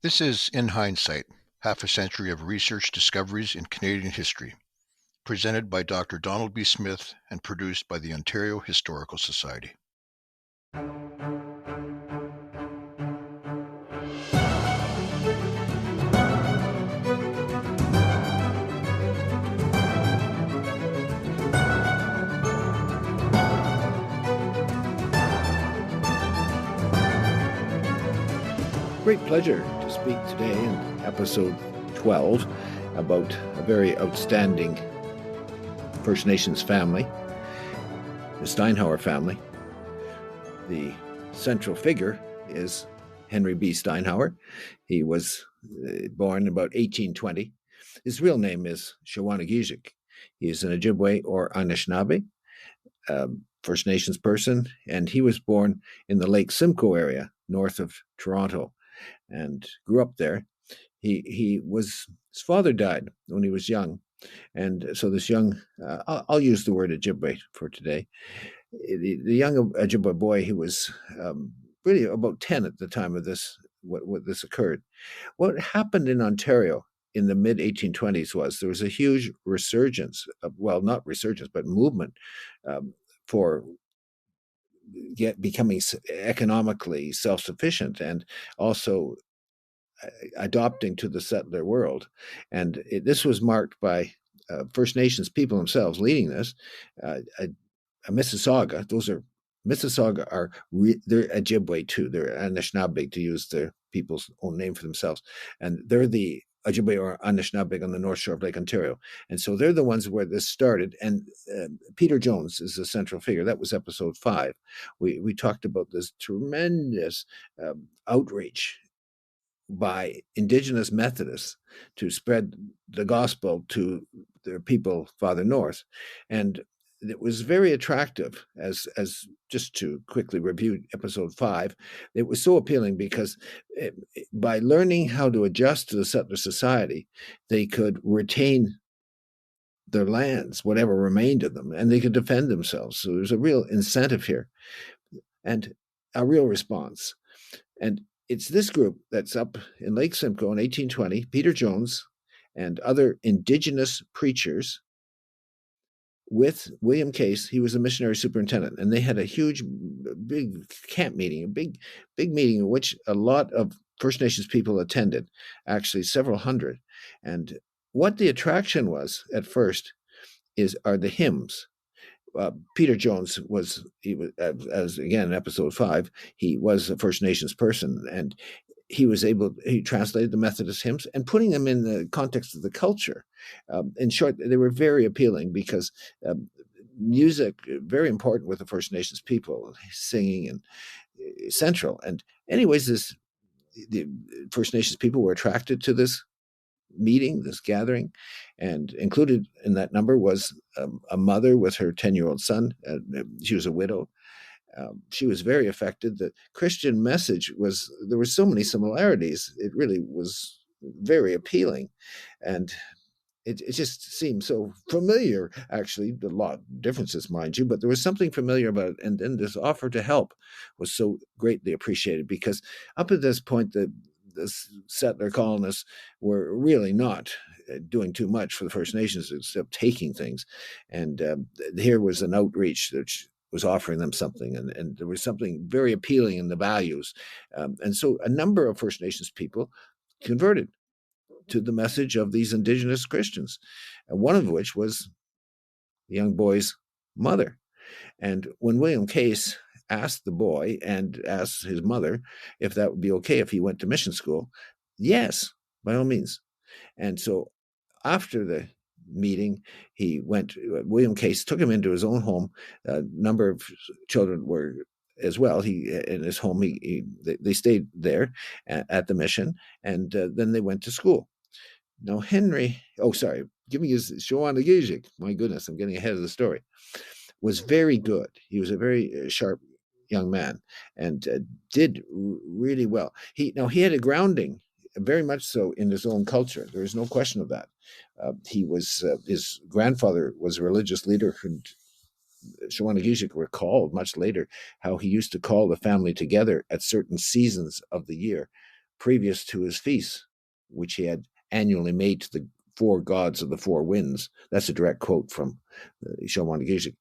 This is In Hindsight, half a century of research discoveries in Canadian history, presented by Dr. Donald B. Smith and produced by the Ontario Historical Society. Great pleasure to speak today in episode 12 about a very outstanding First Nations family, the Steinhauer family. The central figure is Henry B. Steinhauer. He was born about 1820. His real name is Shahwahnegezhik. He is an Ojibwe or Anishinaabe, First Nations person, and he was born in the Lake Simcoe area, north of Toronto, and grew up there. His father died when he was young, and so this young, I'll use the word Ojibwe for today. The young Ojibwe boy, he was really about 10 at the time of this, what this occurred. What happened in Ontario in the mid 1820s was there was a huge resurgence, not resurgence, but movement for becoming economically self-sufficient and also adopting to the settler world. And this was marked by First Nations people themselves leading this. A Mississauga, Mississauga they're Ojibwe too. They're Anishinaabe, to use their people's own name for themselves. And they're the Ojibwe or Anishinaabe on the north shore of Lake Ontario. And so they're the ones where this started. And Peter Jones is the central figure. That was episode 5. We talked about this tremendous outreach by Indigenous Methodists to spread the gospel to their people farther north. And it was very attractive, as just to quickly review episode 5, it was so appealing because by learning how to adjust to the settler society, they could retain their lands, whatever remained of them, and they could defend themselves. So there's a real incentive here and a real response. And it's this group that's up in Lake Simcoe in 1820, Peter Jones and other Indigenous preachers with William Case. He was a missionary superintendent, and they had a huge, big camp meeting, a big meeting in which a lot of First Nations people attended, actually several hundred. And what the attraction was at first are the hymns. Peter Jones as again in episode 5, he was a First Nations person, and he translated the Methodist hymns and putting them in the context of the culture. In short, they were very appealing because music, very important with the First Nations people, singing and central. And anyways, the First Nations people were attracted to this meeting, this gathering, and included in that number was a mother with her 10-year-old son. She was a widow. She was very affected. The Christian message there were so many similarities. It really was very appealing. And it just seemed so familiar, actually, a lot of differences, mind you, but there was something familiar about it. And then this offer to help was so greatly appreciated because up at this point, the settler colonists were really not doing too much for the First Nations except taking things. And here was an outreach that was offering them something, and there was something very appealing in the values. And so a number of First Nations people converted to the message of these Indigenous Christians, one of which was the young boy's mother. And when William Case asked the boy and asked his mother if that would be okay if he went to mission school, yes, by all means. And so after the meeting, William Case took him into his own home. A number of children were as well. In his home, they stayed there at the mission, and then they went to school. Now, give me his Shahwahnegezhik. My goodness, I'm getting ahead of the story. Was very good. He was a very sharp young man and did really well. He had a grounding, very much so, in his own culture. There is no question of that. His grandfather was a religious leader, and Shahwahnegezhik recalled much later how he used to call the family together at certain seasons of the year previous to his feast, which he had annually made to the four gods of the four winds. That's a direct quote from Shahwahnegezhik.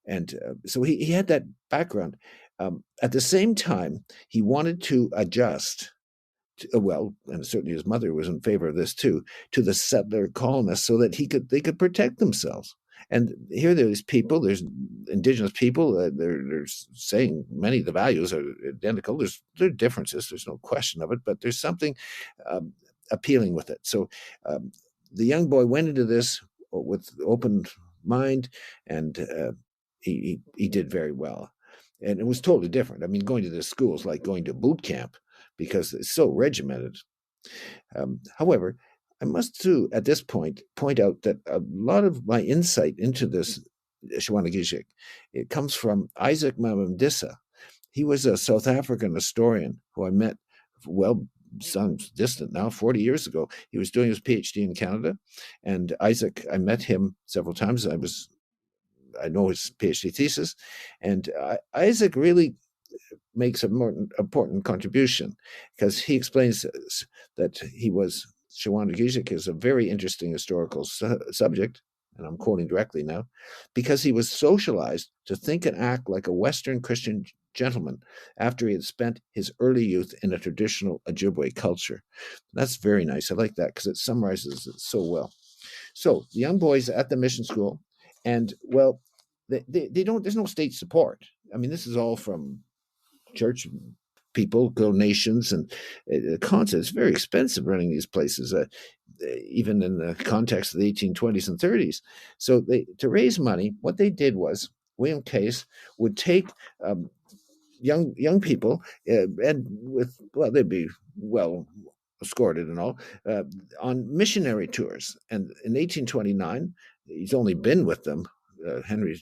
And so he had that background. At the same time, he wanted to adjust, well, and certainly his mother was in favor of this too, to the settler colonists so that they could protect themselves. And here there's people, there's Indigenous people, they're saying many of the values are identical. There are differences, there's no question of it, but there's something appealing with it. So the young boy went into this with open mind, and he did very well. And it was totally different. I mean, going to this school is like going to boot camp because it's so regimented. However, I must too, at this point out that a lot of my insight into this Shahwahnegezhik, it comes from Isaac Mamamdissa. He was a South African historian who I met, well, sounds distant now, 40 years ago. He was doing his PhD in Canada. And Isaac, I met him several times. I know his PhD thesis. And Isaac really makes a more important contribution because he explains that Shahwahnegezhik is a very interesting historical subject, and I'm quoting directly now, because he was socialized to think and act like a Western Christian gentleman after he had spent his early youth in a traditional Ojibwe culture. That's very nice. I like that because it summarizes it so well. So the young boys at the mission school, and well, they don't. There's no state support. I mean, this is all from church people, donations, and the content is very expensive running these places, even in the context of the 1820s and 30s. So to raise money, what they did was William Case would take young people, and they'd be well escorted and all, on missionary tours. And in 1829, he's only been with them. Henry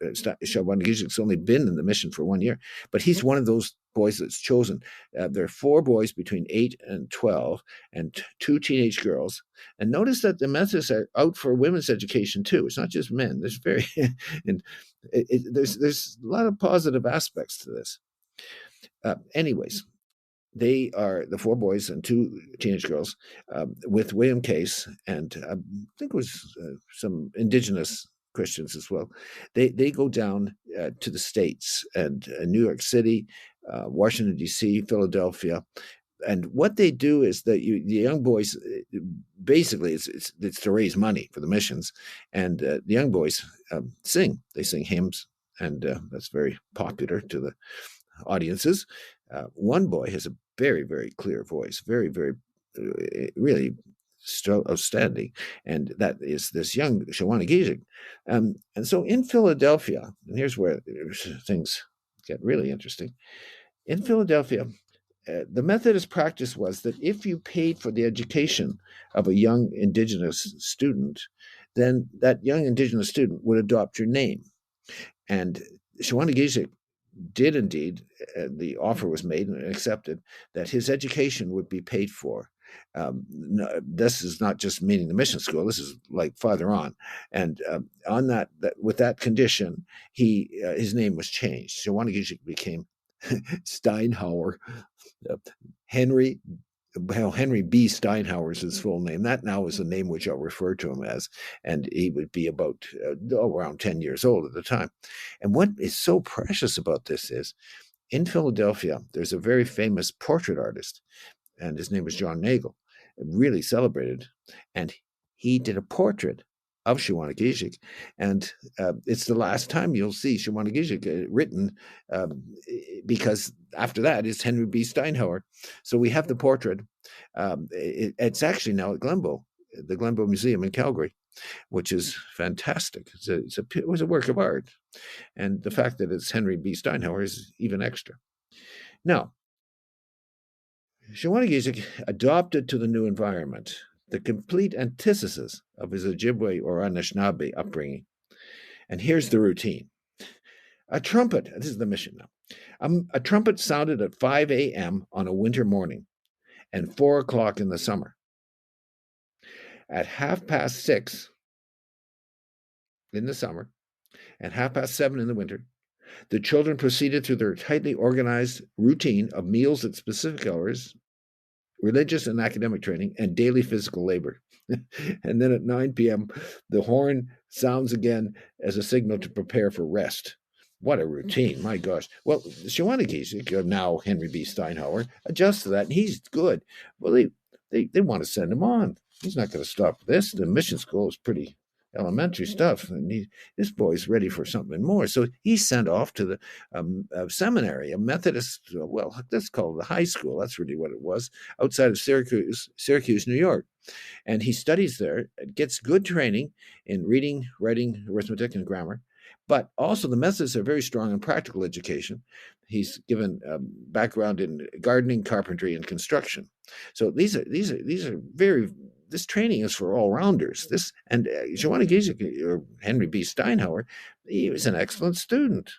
Shahwahnegezhik's only been in the mission for 1 year, but he's one of those boys that's chosen. There are 4 boys between 8 and 12, and 2 teenage girls. And notice that the Methodists are out for women's education too. It's not just men. There's there's a lot of positive aspects to this. Anyways, they are the 4 boys and 2 teenage girls with William Case, and I think it was some Indigenous Christians as well. They go down to the States and New York City, Washington, D.C., Philadelphia. And what they do is that the young boys, basically, it's to raise money for the missions. And the young boys sing. They sing hymns, and that's very popular to the audiences. One boy has a very, very clear voice, very, very, really outstanding, and that is this young Shahwahnegezhik. And so in Philadelphia, and here's where things get really interesting. In Philadelphia, the Methodist practice was that if you paid for the education of a young Indigenous student, then that young Indigenous student would adopt your name. And Shahwahnegezhik did indeed, the offer was made and accepted that his education would be paid for. This is not just meaning the mission school. This is like farther on, and on that with that condition, his name was changed. Shahwahnegezhik became Steinhauer, Henry. Well, Henry B. Steinhauer is his full name. That now is the name which I'll refer to him as, and he would be about around 10 years old at the time. And what is so precious about this is, in Philadelphia, there's a very famous portrait artist, and his name was John Nagel, really celebrated, and he did a portrait of Shahwahnegezhik, and it's the last time you'll see Shahwahnegezhik written, because after that is Henry B. Steinhauer. So we have the portrait. It's actually now at Glenbow, the Glenbow Museum in Calgary, which is fantastic. It was a work of art, and the fact that it's Henry B. Steinhauer is even extra. Now, Shahwahnegezhik adopted to the new environment the complete antithesis of his Ojibwe or Anishinaabe upbringing. And here's the routine. A trumpet, this is the mission now, a trumpet sounded at 5 a.m. on a winter morning and 4 o'clock in the summer. At 6:30 in the summer and 7:30 in the winter, The children proceeded through their tightly organized routine of meals at specific hours, religious and academic training, and daily physical labor. And then at 9 p.m., the horn sounds again as a signal to prepare for rest. What a routine, my gosh. Well, Shahwahnegezhik, now Henry B. Steinhauer, adjusts to that, and he's good. Well, they want to send him on. He's not going to stop this. The mission school is pretty elementary stuff, and this boy's ready for something more. So he's sent off to the seminary, a Methodist, well, let's call it the high school. That's really what it was, outside of Syracuse, New York. And he studies there, gets good training in reading, writing, arithmetic, and grammar. But also the Methodists are very strong in practical education. He's given background in gardening, carpentry, and construction. So these are very. This training is for all rounders. Shahwahnegezhik, or Henry B. Steinhauer, he was an excellent student.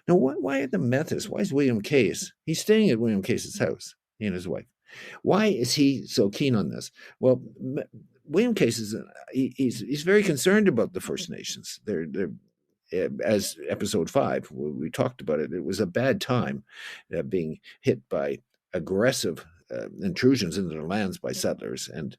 Now, why are the Methodists? Why is William Case? He's staying at William Case's house, he and his wife. Why is he so keen on this? Well, William Case he's very concerned about the First Nations. They're as episode 5, we talked about it. It was a bad time being hit by aggressive intrusions into their lands by settlers, and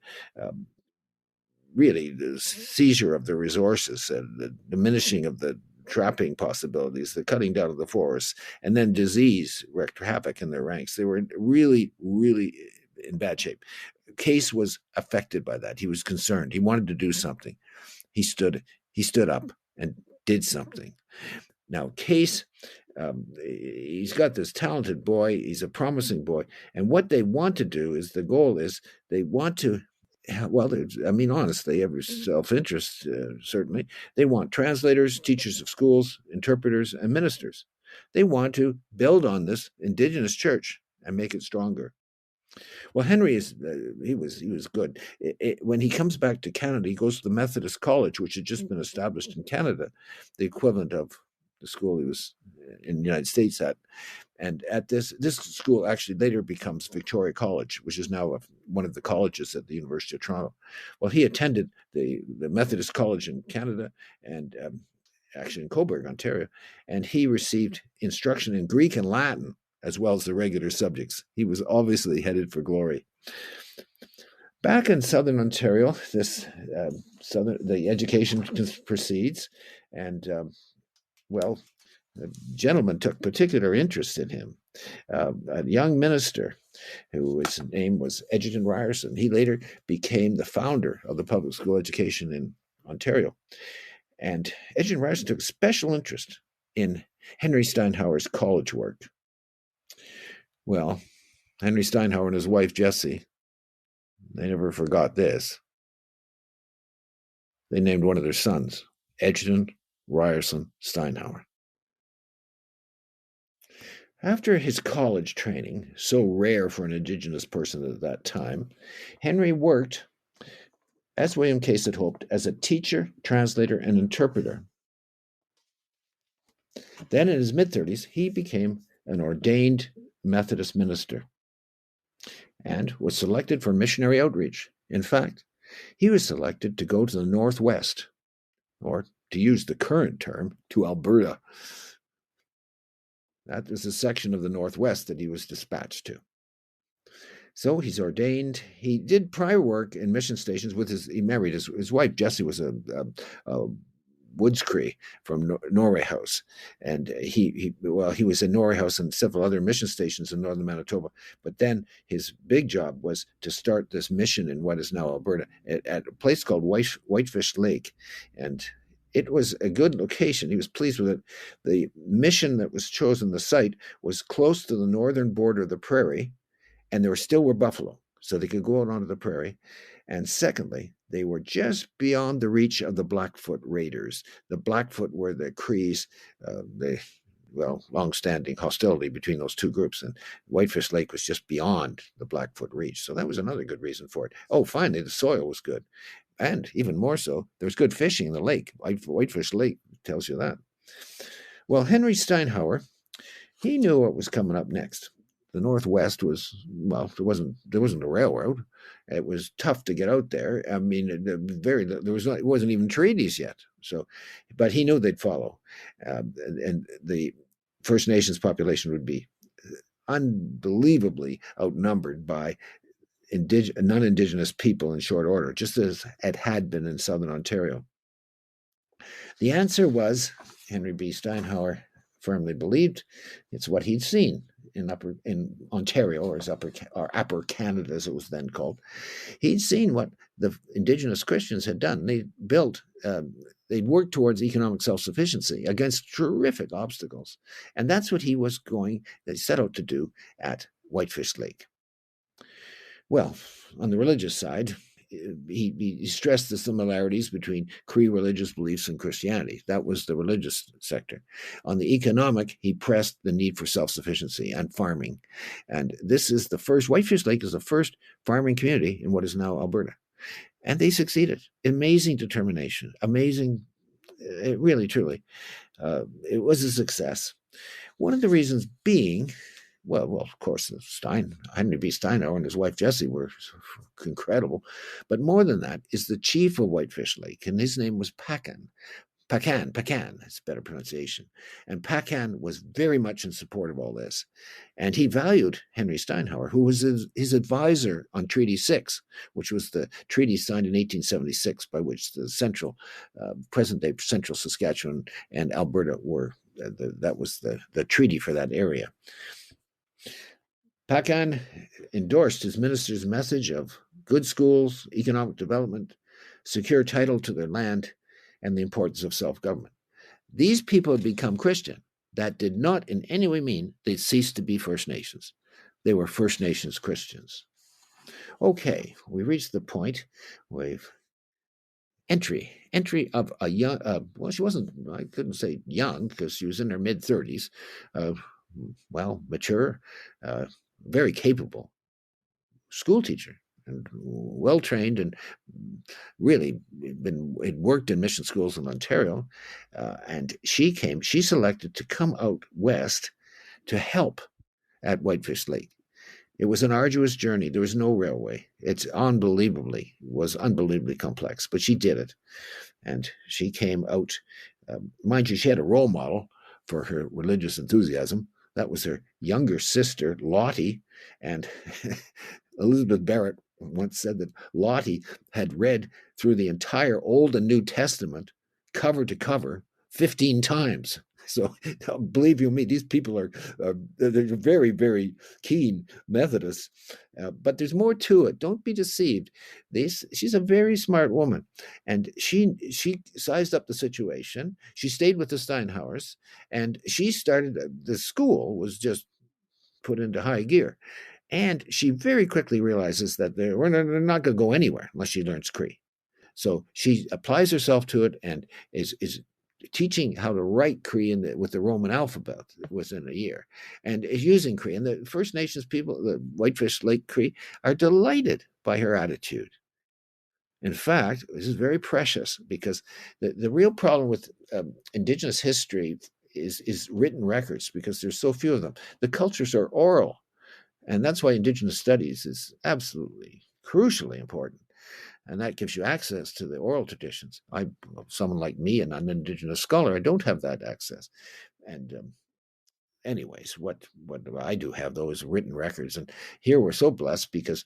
really the seizure of the resources and the diminishing of the trapping possibilities, the cutting down of the forests, and then disease wreaked havoc in their ranks. They were really, really in bad shape. Case was affected by that. He was concerned. He wanted to do something. He stood up and did something. Now, Case, he's got this talented boy. He's a promising boy. And what they want to do is, the goal is, they want to, well, I mean, honestly, they have self-interest, certainly. They want translators, teachers of schools, interpreters, and ministers. They want to build on this Indigenous church and make it stronger. Well, Henry he was good. When he comes back to Canada, he goes to the Methodist College, which had just been established in Canada, the equivalent of the school he was in the United States at. And at this school actually later becomes Victoria College, which is now one of the colleges at the University of Toronto. Well, he attended the Methodist College in Canada, and actually in Cobourg, Ontario, and he received instruction in Greek and Latin, as well as the regular subjects. He was obviously headed for glory. Back in southern Ontario, the education proceeds, and the gentleman took particular interest in him. A young minister, his name was Egerton Ryerson. He later became the founder of the public school education in Ontario. And Egerton Ryerson took special interest in Henry Steinhauer's college work. Well, Henry Steinhauer and his wife, Jessie, they never forgot this. They named one of their sons Egerton Ryerson Steinhauer. After his college training, so rare for an Indigenous person at that time, Henry worked, as William Case had hoped, as a teacher, translator, and interpreter. Then in his mid-30s, he became an ordained Methodist minister and was selected for missionary outreach. In fact, he was selected to go to the Northwest, or to use the current term, to Alberta. That was a section of the Northwest that he was dispatched to. So he's ordained. He did prior work in mission stations with his emeritus. His wife, Jessie, was a Woods Cree from Norway House, and he was in Norway House and several other mission stations in northern Manitoba. But then his big job was to start this mission in what is now Alberta at a place called Whitefish Lake, and it was a good location. He was pleased with it. The mission that was chosen, the site, was close to the northern border of the prairie, and there still were buffalo, so they could go out onto the prairie. And secondly, they were just beyond the reach of the Blackfoot raiders. The Blackfoot were the Crees, long-standing hostility between those two groups, and Whitefish Lake was just beyond the Blackfoot reach. So that was another good reason for it. Oh, finally, the soil was good. And even more so, there was good fishing in the lake. Whitefish Lake tells you that. Well, Henry Steinhauer, he knew what was coming up next. The Northwest was, well, there wasn't a railroad. It was tough to get out there. I mean, it wasn't even treaties yet. So, but he knew they'd follow, and the First Nations population would be unbelievably outnumbered by non-Indigenous people in short order, just as it had been in Southern Ontario. The answer was, Henry B. Steinhauer firmly believed, it's what he'd seen in Ontario, or Upper Canada, as it was then called. He'd seen what the Indigenous Christians had done. They'd worked towards economic self-sufficiency against terrific obstacles. And that's what they set out to do at Whitefish Lake. Well, on the religious side, he stressed the similarities between Cree religious beliefs and Christianity. That was the religious sector. On the economic, he pressed the need for self-sufficiency and farming. And Whitefish Lake is the first farming community in what is now Alberta. And they succeeded. Amazing determination. Amazing, really, truly. It was a success. One of the reasons being, well, of course, Henry B. Steinhauer and his wife Jessie were incredible. But more than that is the chief of Whitefish Lake, and his name was Pacan. It's better pronunciation. And Pacan was very much in support of all this. And he valued Henry Steinhauer, who was his advisor on Treaty 6, which was the treaty signed in 1876 by which the present-day central Saskatchewan and Alberta were, that was the treaty for that area. Pacan endorsed his minister's message of good schools, economic development, secure title to their land, and the importance of self-government. These people had become Christian. That did not in any way mean they ceased to be First Nations. They were First Nations Christians. Okay, we reached the point where entry of a young, well, she wasn't, I couldn't say young because she was in her mid-30s, mature, very capable school teacher, and well-trained, and really had worked in mission schools in Ontario. And she selected to come out west to help at Whitefish Lake. It was an arduous journey. There was no railway. It was unbelievably complex, but she did it. And she came out, mind you, she had a role model for her religious enthusiasm. That was her younger sister, Lottie, and Elizabeth Barrett once said that Lottie had read through the entire Old and New Testament, cover to cover, 15 times. So believe you me, these people they're very, very keen Methodists. But there's more to it. Don't be deceived. She's a very smart woman. And she sized up the situation. She stayed with the Steinhauers, and she started, the school was just put into high gear. And she very quickly realizes that they're not going to go anywhere unless she learns Cree. So she applies herself to it and is teaching how to write Cree with the Roman alphabet within a year, and is using Cree. And the First Nations people, the Whitefish Lake Cree, are delighted by her attitude. In fact, this is very precious, because the real problem with Indigenous history is written records, because there's so few of them. The cultures are oral. And that's why Indigenous studies is absolutely crucially important. And that gives you access to the oral traditions. Someone like me, an Indigenous scholar, I don't have that access. And anyways, what I do have, those written records. And here we're so blessed because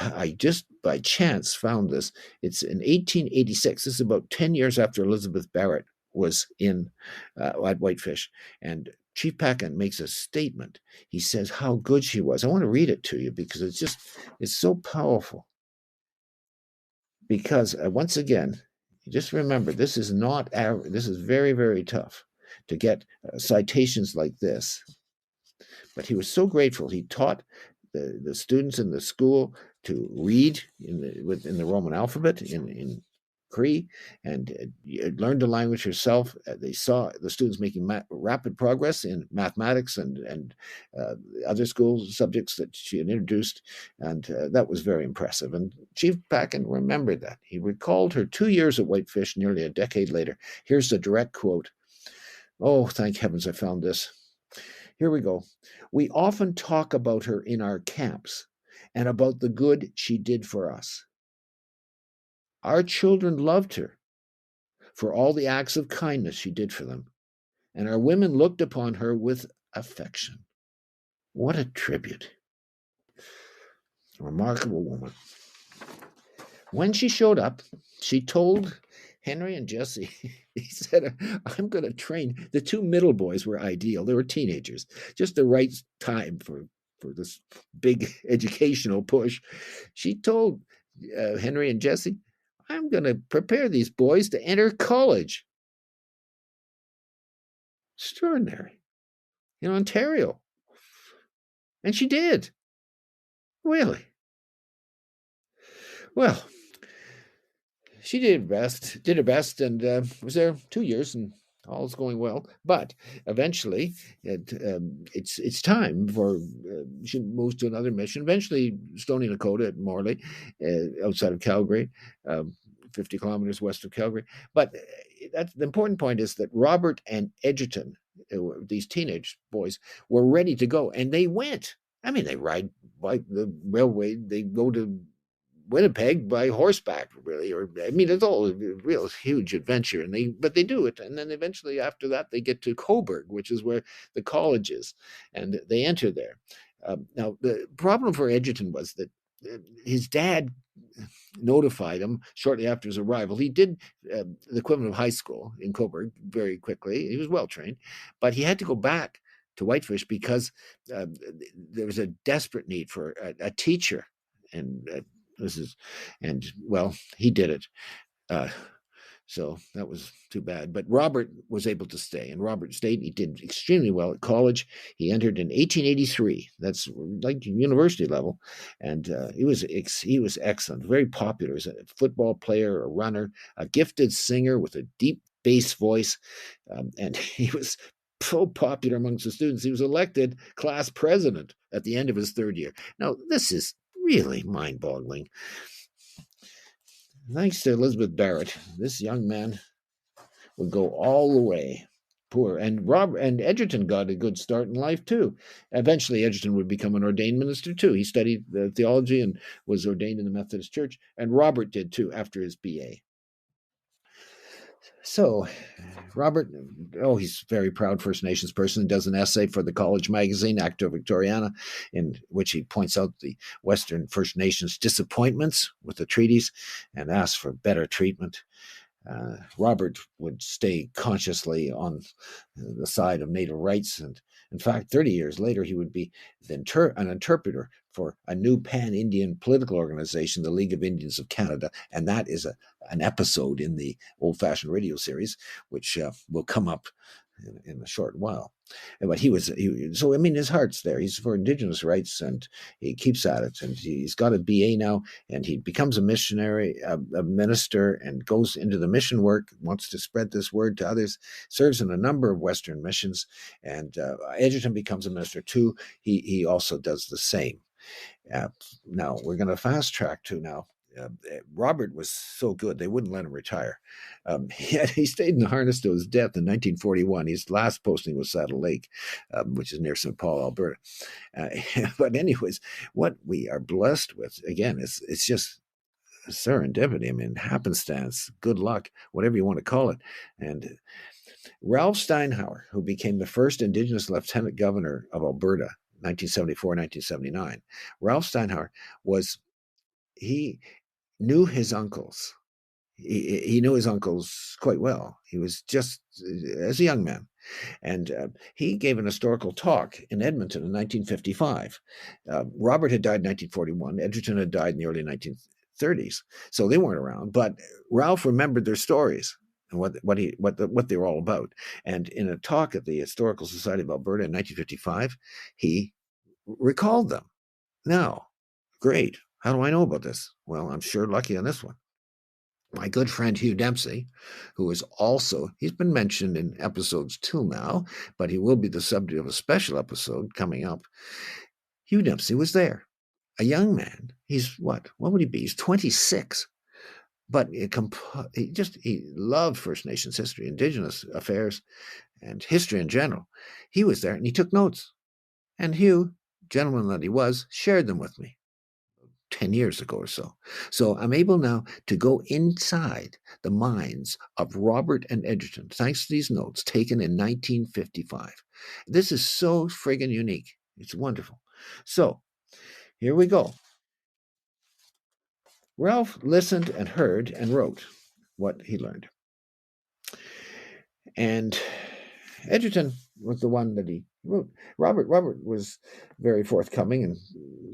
I just by chance found this. It's in 1886. This is about 10 years after Elizabeth Barrett was at Whitefish. And Chief Pacan makes a statement. He says how good she was. I want to read it to you because it's so powerful. Because once again, just remember, this is very, very tough to get citations like this. But he was so grateful. He taught the students in the school to read in the Roman alphabet in Cree, and learned the language herself. They saw the students making rapid progress in mathematics and other school subjects that she had introduced, and that was very impressive. And Chief Pacan remembered that. He recalled her 2 years at Whitefish, nearly a decade later. Here's the direct quote. Oh, thank heavens I found this. Here we go. We often talk about her in our camps and about the good she did for us. Our children loved her for all the acts of kindness she did for them, and our women looked upon her with affection. What a tribute. A remarkable woman. When she showed up, she told Henry and Jesse, he said, I'm going to train. The two middle boys were ideal. They were teenagers, just the right time for this big educational push. She told Henry and Jesse, I'm going to prepare these boys to enter college. Extraordinary. In Ontario. And she did. Really. Well, she did her best, and was there 2 years, and all's going well. But eventually, it's time for she moves to another mission. Eventually, Stoney Nakoda at Morley, outside of Calgary, 50 kilometers west of Calgary. But that's the important point is that Robert and Edgerton, these teenage boys, were ready to go, and they went. I mean, they ride by the railway. They go to Winnipeg by horseback, really, or I mean, it's all a real huge adventure, but they do it, and then eventually after that they get to Cobourg, which is where the college is, and they enter there. Now the problem for Edgerton was that his dad notified him shortly after his arrival. He did the equivalent of high school in Cobourg very quickly. He was well trained, but he had to go back to Whitefish because there was a desperate need for a teacher, and he did it. So that was too bad. But Robert was able to stay, and Robert stayed. He did extremely well at college. He entered in 1883. That's like university level, and he was excellent, very popular as a football player, a runner, a gifted singer with a deep bass voice, and he was so popular amongst the students. He was elected class president at the end of his third year. Now, this is really mind-boggling. Thanks to Elizabeth Barrett, this young man would go all the way. Poor. And Edgerton got a good start in life too. Eventually, Edgerton would become an ordained minister too. He studied theology and was ordained in the Methodist Church. And Robert did too after his BA. So, Robert, he's a very proud First Nations person. He does an essay for the college magazine, Acta Victoriana, in which he points out the Western First Nations disappointments with the treaties and asks for better treatment. Robert would stay consciously on the side of Native rights, and in fact, 30 years later, he would be an interpreter for a new pan-Indian political organization, the League of Indians of Canada, and that is an episode in the old-fashioned radio series, which will come up in a short while. But so I mean, his heart's there. He's for Indigenous rights, and he keeps at it. And he's got a BA now, and he becomes a missionary, a minister, and goes into the mission work. Wants to spread this word to others. Serves in a number of Western missions, and Edgerton becomes a minister too. He also does the same. Now we're going to fast track to now. Robert was so good they wouldn't let him retire. He stayed in the harness to his death in 1941. His last posting was Saddle Lake, which is near St. Paul, Alberta. But anyways, what we are blessed with, again, it's just serendipity. I mean, happenstance, good luck, whatever you want to call it. And Ralph Steinhauer, who became the first Indigenous lieutenant governor of Alberta, 1974-1979, Ralph Steinhauer he knew his uncles. He knew his uncles quite well. He was just as a young man. And he gave an historical talk in Edmonton in 1955. Robert had died in 1941. Edgerton had died in the early 1930s. So they weren't around. But Ralph remembered their stories and what they were all about. And in a talk at the Historical Society of Alberta in 1955, he recalled them. Now, great. How do I know about this? Well, I'm sure lucky on this one. My good friend Hugh Dempsey, who is also, he's been mentioned in episodes till now, but he will be the subject of a special episode coming up. Hugh Dempsey was there, a young man. He's what would he be? He's 26. But he loved First Nations history, Indigenous affairs, and history in general. He was there and he took notes. And Hugh, gentleman that he was, shared them with me 10 years ago or so. So I'm able now to go inside the minds of Robert and Edgerton, thanks to these notes taken in 1955. This is so friggin' unique. It's wonderful. So here we go. Ralph listened and heard and wrote what he learned. And Edgerton was the one that he wrote. Robert was very forthcoming and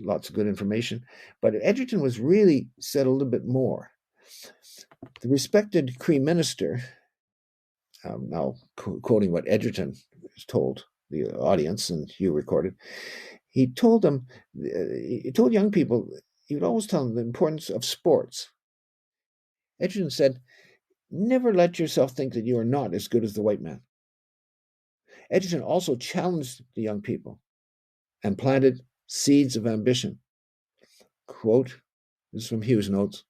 lots of good information, but Edgerton was really said a little bit more. The respected Cree minister, now quoting what Edgerton told the audience and Hugh recorded, he told young people, he would always tell them the importance of sports. Edgerton said, "Never let yourself think that you are not as good as the white man." Edgerton also challenged the young people and planted seeds of ambition. Quote, this is from Hugh's notes,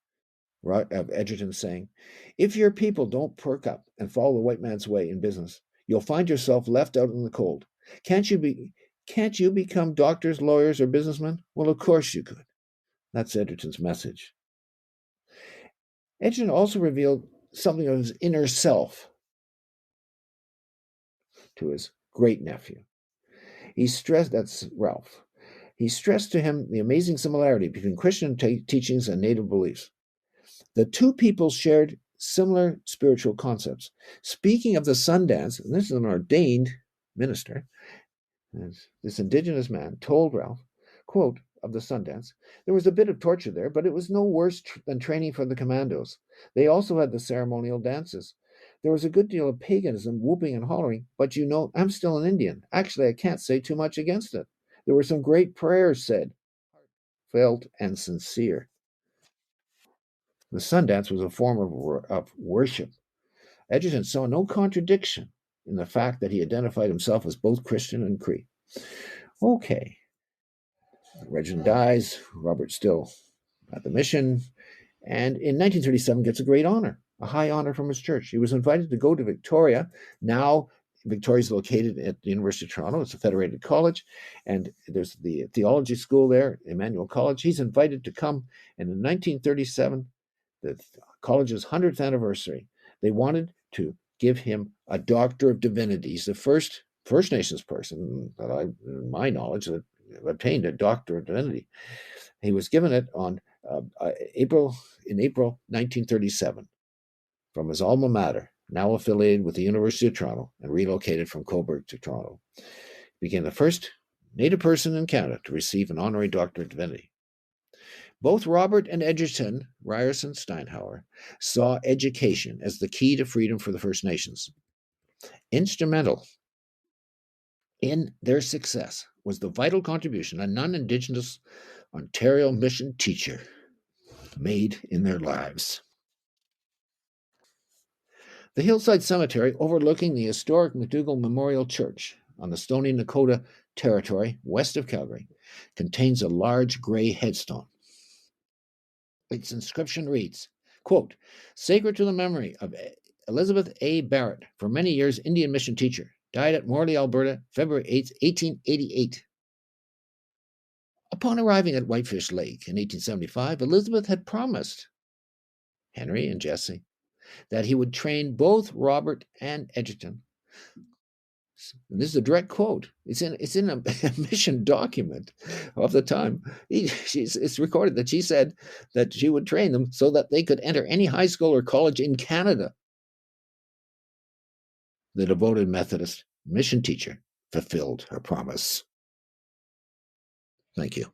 of Edgerton saying, "If your people don't perk up and follow the white man's way in business, you'll find yourself left out in the cold. Can't you become doctors, lawyers, or businessmen? Well, of course you could." That's Edgerton's message. Edgerton also revealed something of his inner self to his great-nephew. He stressed, that's Ralph, he stressed to him the amazing similarity between Christian teachings and native beliefs. The two people shared similar spiritual concepts. Speaking of the Sundance, and this is an ordained minister, this Indigenous man told Ralph, quote, of the Sundance, "There was a bit of torture there, but it was no worse than training for the commandos. They also had the ceremonial dances. There was a good deal of paganism, whooping and hollering, but you know, I'm still an Indian. Actually, I can't say too much against it. There were some great prayers said, heartfelt and sincere." The Sundance was a form of worship. Edgerton saw no contradiction in the fact that he identified himself as both Christian and Cree. Okay. Reginald dies, Robert still at the mission, and in 1937 gets a great honor, a high honor from his church. He was invited to go to Victoria. Now, Victoria is located at the University of Toronto. It's a federated college, and there's the theology school there, Emmanuel College. He's invited to come, and in 1937, the college's 100th anniversary, they wanted to give him a Doctor of Divinity. He's the first First Nations person that in my knowledge, that obtained a Doctor of Divinity. He was given it on April 1937 from his alma mater, now affiliated with the University of Toronto and relocated from Cobourg to Toronto. He became the first Native person in Canada to receive an honorary Doctor of Divinity. Both Robert and Edgerton, Ryerson, Steinhauer, saw education as the key to freedom for the First Nations. Instrumental in their success was the vital contribution a non-Indigenous Ontario mission teacher made in their lives. The hillside cemetery overlooking the historic McDougall Memorial Church on the Stoney Nakoda territory west of Calgary contains a large gray headstone. Its inscription reads, quote, "Sacred to the memory of Elizabeth A. Barrett, for many years Indian mission teacher, died at Morley, Alberta, February 8, 1888. Upon arriving at Whitefish Lake in 1875, Elizabeth had promised Henry and Jesse that he would train both Robert and Edgerton." And this is a direct quote. It's in a mission document of the time. It's recorded that she said that she would train them so that they could enter any high school or college in Canada. The devoted Methodist mission teacher fulfilled her promise. Thank you.